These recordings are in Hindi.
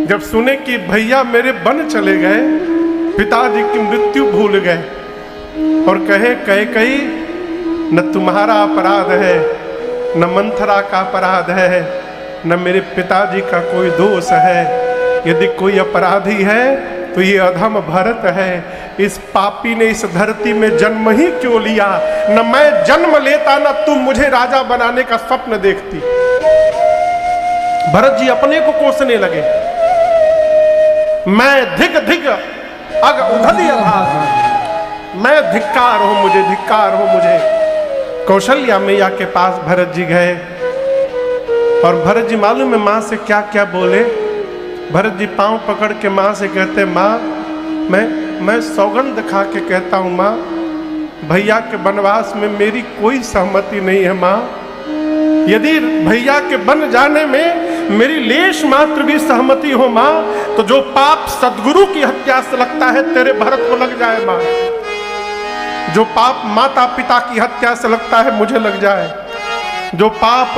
जब सुने कि भैया मेरे वन चले गए, पिताजी की मृत्यु भूल गए, और कहे कैकेयी न तुम्हारा अपराध है, न मंथरा का अपराध है, न मेरे पिताजी का कोई दोष है, यदि कोई अपराधी है तो ये अधम भरत है। इस पापी ने इस धरती में जन्म ही क्यों लिया, न मैं जन्म लेता न तुम मुझे राजा बनाने का स्वप्न देखती। भरत जी अपने को कोसने लगे, मैं धिक धिक अग उधली अभाग, मैं धिक्कार हो मुझे, धिक्कार हो मुझे। कौशल्या मैया के पास भरत जी गए, और भरत जी मालूम है माँ से क्या क्या बोले। भरत जी पांव पकड़ के माँ से कहते, माँ मैं सौगंध खा के कहता हूँ माँ, भैया के वनवास में मेरी कोई सहमति नहीं है माँ। यदि भैया के बन जाने में मेरी लेश मात्र भी सहमति हो माँ, तो जो पाप सदगुरु की हत्या से लगता है तेरे भरत को लग जाए माँ। जो पाप माता पिता की हत्या से लगता है मुझे लग जाए। जो पाप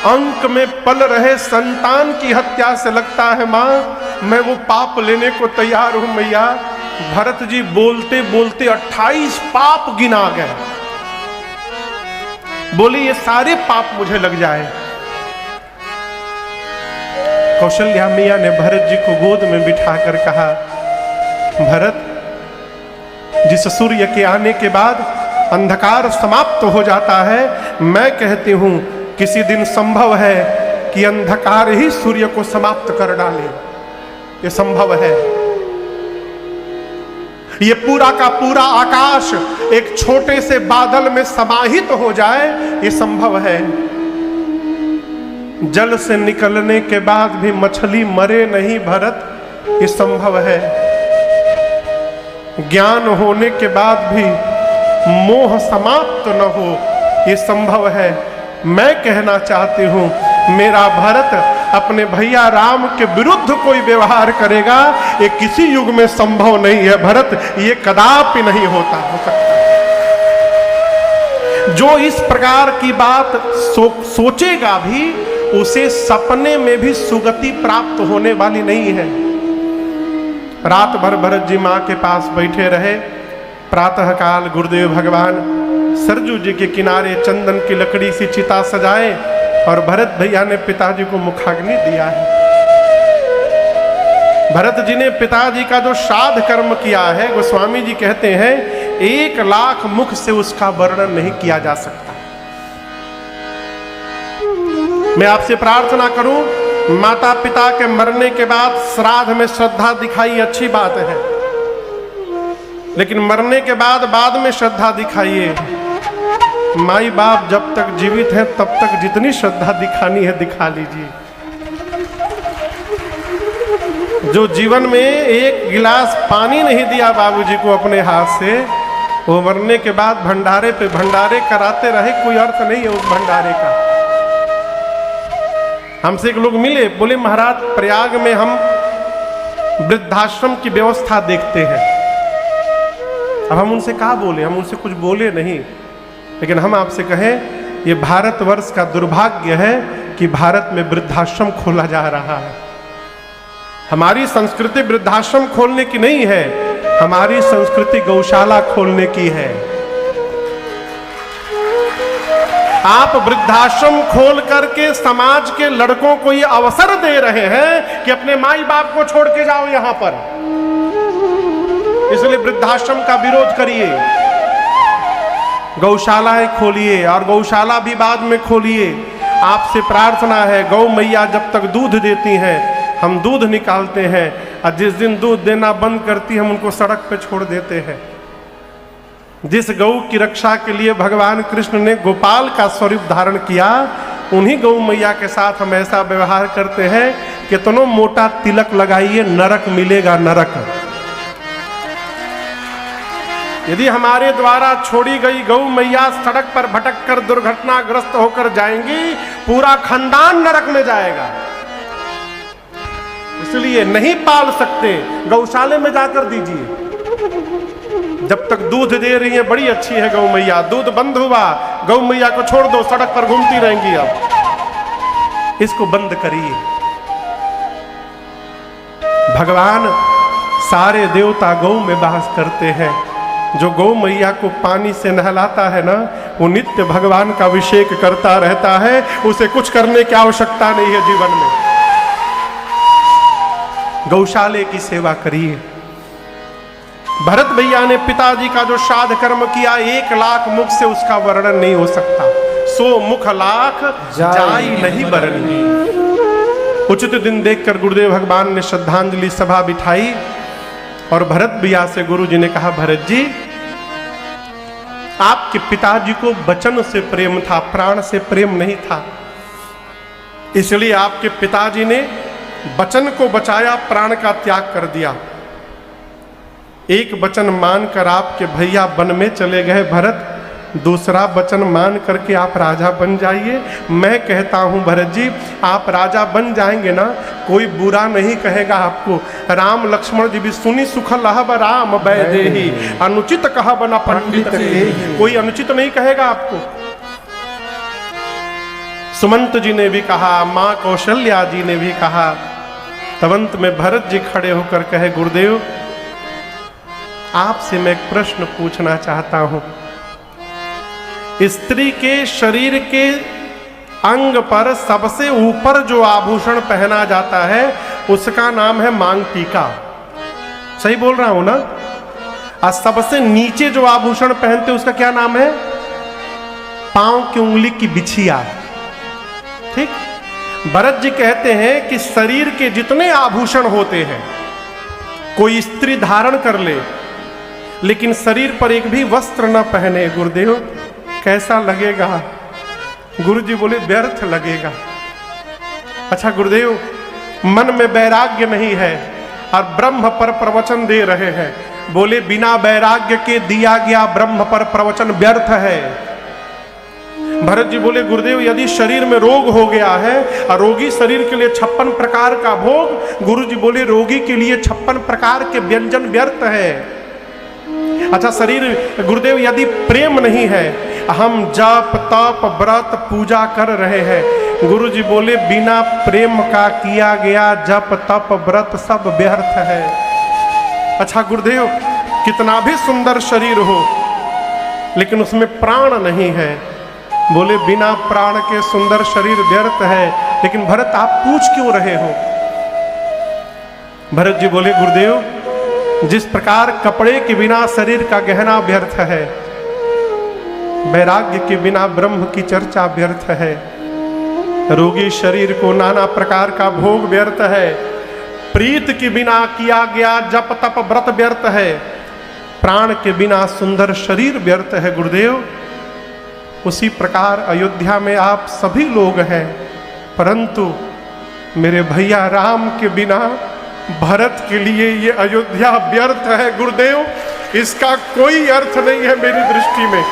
अंक में पल रहे संतान की हत्या से लगता है माँ, मैं वो पाप लेने को तैयार हूं मैया। भरत जी बोलते बोलते 28 पाप गिना गए। बोले ये सारे पाप मुझे लग जाए। कौशल्या मैया ने भरत जी को गोद में बिठाकर कहा, भरत, जिस सूर्य के आने के बाद अंधकार समाप्त हो जाता है, मैं कहती हूं किसी दिन संभव है कि अंधकार ही सूर्य को समाप्त कर डाले। ये संभव है। ये पूरा का पूरा आकाश एक छोटे से बादल में समाहित हो जाए, ये संभव है। जल से निकलने के बाद भी मछली मरे नहीं भरत, ये संभव है। ज्ञान होने के बाद भी मोह समाप्त न हो, ये संभव है। मैं कहना चाहती हूं, मेरा भरत अपने भैया राम के विरुद्ध कोई व्यवहार करेगा, ये किसी युग में संभव नहीं है भरत, ये कदापि नहीं हो सकता। जो इस प्रकार की बात सोचेगा भी, उसे सपने में भी सुगति प्राप्त होने वाली नहीं है। रात भर भरत जी मां के पास बैठे रहे। प्रातः काल गुरुदेव भगवान सरजू जी के किनारे चंदन की लकड़ी सी चिता सजाए, और भरत भैया ने पिताजी को मुखाग्नि दिया है। भरत जी ने पिताजी का जो श्राद्ध कर्म किया है, गोस्वामी जी कहते हैं 1 लाख मुख से उसका वर्णन नहीं किया जा सकता। मैं आपसे प्रार्थना करूं, माता पिता के मरने के बाद श्राद्ध में श्रद्धा दिखाई अच्छी बात है, लेकिन मरने के बाद में श्रद्धा दिखाइए। माई बाप जब तक जीवित है तब तक जितनी श्रद्धा दिखानी है दिखा लीजिए। जो जीवन में 1 गिलास पानी नहीं दिया बाबूजी को अपने हाथ से, वो मरने के बाद भंडारे पे भंडारे कराते रहे, कोई अर्थ नहीं है उस भंडारे का। हमसे एक लोग मिले, बोले महाराज प्रयाग में हम वृद्धाश्रम की व्यवस्था देखते हैं। अब हम उनसे कहा बोले, हम उनसे कुछ बोले नहीं, लेकिन हम आपसे कहें ये भारतवर्ष का दुर्भाग्य है कि भारत में वृद्धाश्रम खोला जा रहा है। हमारी संस्कृति वृद्धाश्रम खोलने की नहीं है, हमारी संस्कृति गौशाला खोलने की है। आप वृद्धाश्रम खोल करके समाज के लड़कों को ये अवसर दे रहे हैं कि अपने माई बाप को छोड़ के जाओ यहां पर। इसलिए वृद्धाश्रम का विरोध करिए, गौशालाएं खोलिए, और गौशाला भी बाद में खोलिए। आपसे प्रार्थना है, गौ मैया जब तक दूध देती हैं हम दूध निकालते हैं, और जिस दिन दूध देना बंद करती हम उनको सड़क पे छोड़ देते हैं। जिस गौ की रक्षा के लिए भगवान कृष्ण ने गोपाल का स्वरूप धारण किया, उन्हीं गौ मैया के साथ हम ऐसा व्यवहार करते हैं। कितनो मोटा तिलक लगाइए, नरक मिलेगा, नरक। यदि हमारे द्वारा छोड़ी गई गौ मैया सड़क पर भटक कर दुर्घटनाग्रस्त होकर जाएंगी, पूरा खानदान नरक में जाएगा। इसलिए नहीं पाल सकते, गौशाले में जाकर दीजिए। जब तक दूध दे रही है बड़ी अच्छी है गौ मैया, दूध बंद हुआ गौ मैया को छोड़ दो, सड़क पर घूमती रहेंगी। अब इसको बंद करिए। भगवान सारे देवता गौ में वास करते हैं। जो गौ मैया को पानी से नहलाता है ना, वो नित्य भगवान का अभिषेक करता रहता है, उसे कुछ करने की आवश्यकता नहीं है जीवन में। गौशाले की सेवा करिए। भरत भैया ने पिताजी का जो श्राद्ध कर्म किया, 1 लाख मुख से उसका वर्णन नहीं हो सकता। 100 मुख लाख जाई नहीं बरनी। उचित दिन देखकर गुरुदेव भगवान ने श्रद्धांजलि सभा बिठाई और भरत भैया से गुरु जी ने कहा, भरत जी, आपके पिताजी को वचन से प्रेम था, प्राण से प्रेम नहीं था, इसलिए आपके पिताजी ने वचन को बचाया, प्राण का त्याग कर दिया। एक वचन मानकर आपके भैया वन में चले गए भरत, दूसरा वचन मान करके आप राजा बन जाइए। मैं कहता हूं भरत जी, आप राजा बन जाएंगे ना, कोई बुरा नहीं कहेगा आपको। राम लक्ष्मण जी भी सुनी सुख लहब राम वैदेही, अनुचित कहब न पंडित के, कोई अनुचित नहीं कहेगा आपको। सुमंत जी ने भी कहा, माँ कौशल्या जी ने भी कहा। तवंत में भरत जी खड़े होकर कहे, गुरुदेव आपसे मैं एक प्रश्न पूछना चाहता हूं। स्त्री के शरीर के अंग पर सबसे ऊपर जो आभूषण पहना जाता है उसका नाम है मांग टीका, सही बोल रहा हूं ना? और सबसे नीचे जो आभूषण पहनते उसका क्या नाम है? पांव की उंगली की बिछिया। ठीक, भरत जी कहते हैं कि शरीर के जितने आभूषण होते हैं कोई स्त्री धारण कर ले, लेकिन शरीर पर एक भी वस्त्र न पहने, गुरुदेव कैसा लगेगा? गुरु जी बोले, व्यर्थ लगेगा। अच्छा गुरुदेव, मन में वैराग्य नहीं है और ब्रह्म पर प्रवचन दे रहे हैं, बोले बिना वैराग्य के दिया गया ब्रह्म पर प्रवचन व्यर्थ है। भरत जी बोले, गुरुदेव यदि शरीर में रोग हो गया है और रोगी शरीर के लिए 56 प्रकार का भोग, गुरु जी बोले रोगी के लिए 56 प्रकार के व्यंजन व्यर्थ है। अच्छा शरीर, गुरुदेव यदि प्रेम नहीं है, हम जप तप व्रत पूजा कर रहे हैं, गुरु जी बोले बिना प्रेम का किया गया जप तप व्रत सब व्यर्थ है। अच्छा गुरुदेव, कितना भी सुंदर शरीर हो लेकिन उसमें प्राण नहीं है, बोले बिना प्राण के सुंदर शरीर व्यर्थ है। लेकिन भरत आप पूछ क्यों रहे हो? भरत जी बोले, गुरुदेव जिस प्रकार कपड़े के बिना शरीर का गहना व्यर्थ है, वैराग्य के बिना ब्रह्म की चर्चा व्यर्थ है, रोगी शरीर को नाना प्रकार का भोग व्यर्थ है, प्रीत के बिना किया गया जप तप व्रत व्यर्थ है, प्राण के बिना सुंदर शरीर व्यर्थ है। गुरुदेव उसी प्रकार अयोध्या में आप सभी लोग हैं, परंतु मेरे भैया राम के बिना भरत के लिए ये अयोध्या व्यर्थ है। गुरुदेव इसका कोई अर्थ नहीं है मेरी दृष्टि में।